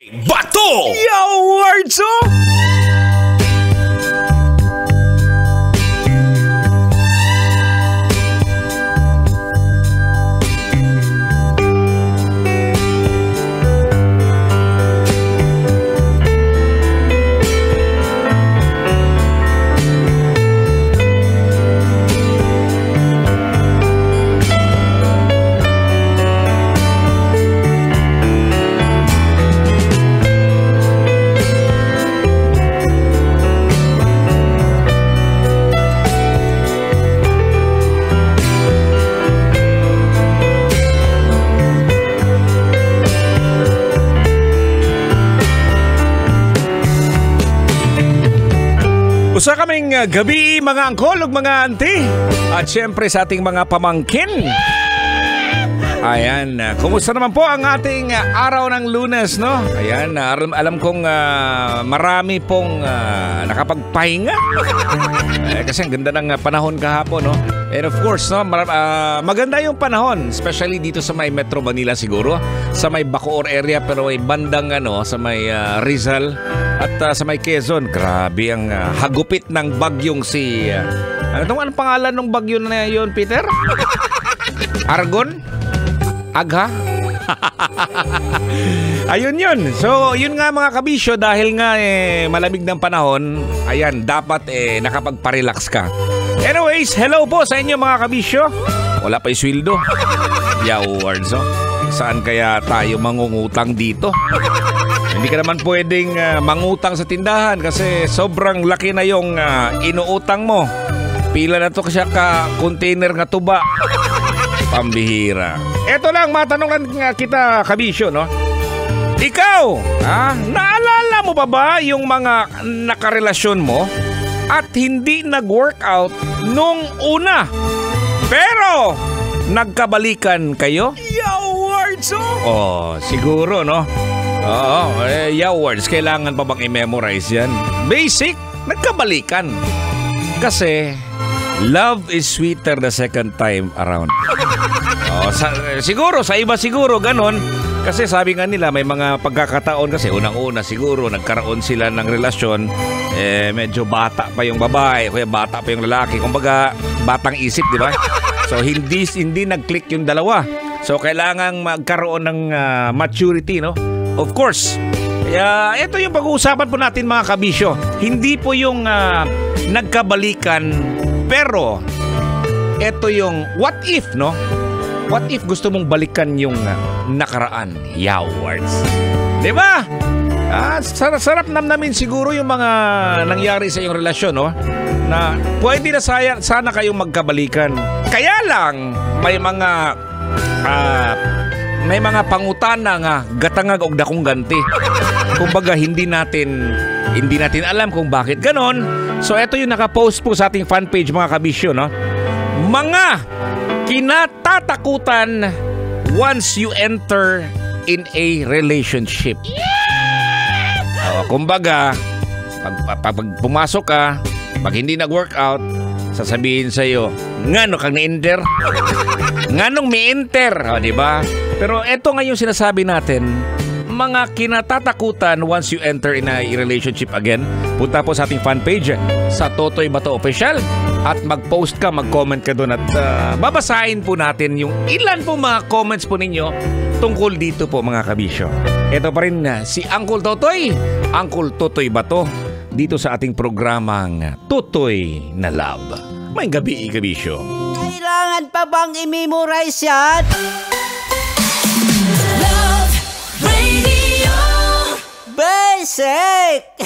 Bato! Yo, Wardzo! Usa kaming gabi mga angkol ug mga auntie at syempre sa ating mga pamangkin. Ayan, kumusta naman po ang ating araw ng Lunes, no? Ayan, alam kong marami pong nakapagpahinga. Kasi ang ganda ng panahon kahapon, no? And of course, no, maganda yung panahon, especially dito sa may Metro Manila siguro, sa may Bacoor area, pero may bandang sa may Rizal at sa may Quezon. Grabe ang hagupit ng bagyong si anong pangalan ng bagyo na yun, Peter? Argon? Agha? Ayun yun. So, yun nga mga kabisyo, dahil nga malamig ng panahon, ayan, dapat nakapagparelax ka. Anyways, hello po sa inyo mga kabisyo. Wala pa yung sweldo. Yawards, oh. Saan kaya tayo mangungutang dito? Hindi ka naman pwedeng mangutang sa tindahan kasi sobrang laki na yung inuutang mo. Pila na to kasi ka-container nga tuba. Pambihira. Eto lang, matanong lang kita, kabisyo, no? Ikaw, naalala mo ba yung mga nakarelasyon mo at hindi nag-workout nung una, pero nagkabalikan kayo? Yawards, Oh, siguro, no? Oo, yawards. Kailangan pa bang i-memorize yan? Basic, nagkabalikan. Kasi love is sweeter the second time around. Siguro, sa iba siguro, ganon. Kasi sabi nga nila, may mga pagkakataon kasi unang-una siguro nagkaroon sila ng relasyon, medyo bata pa yung babae, kaya bata pa yung lalaki. Kumbaga, batang isip, di ba? So, hindi nag-click yung dalawa. So, kailangang magkaroon ng maturity, no? Of course. Kaya, ito yung pag-uusapan po natin mga kabisyo. Hindi po yung nagkabalikan, pero ito yung what if, no? What if gusto mong balikan yung nakaraan? Yawards. Diba? Sarap namnamin siguro yung mga nangyari sa iyong relasyon, no? Na pwede na sana kayong magkabalikan. Kaya lang, may mga pangutana nga gatangag og dakong ganti. Kumbaga hindi natin alam kung bakit ganon. So ito yung nakapost po sa ating fan page mga kabisyo, no? Mga kinatatakutan once you enter in a relationship. Kumbaga, pag pumasok ka, pag hindi nag-workout, sasabihin sa'yo, ngano kang na-enter? Nganong may-enter? Diba? Pero eto nga yung sinasabi natin, mga kinatatakutan once you enter in a relationship again. Punta po sa ating fan page sa Totoy Bato Official at mag-post ka, mag-comment ka doon at babasahin po natin yung ilan po mga comments po ninyo tungkol dito po mga kabisyo. Ito pa rin si Uncle Totoy Bato dito sa ating programang Totoy na Love. May gabi, kabisyo. Kailangan pa bang i-memorize yan? Love Radio Basic!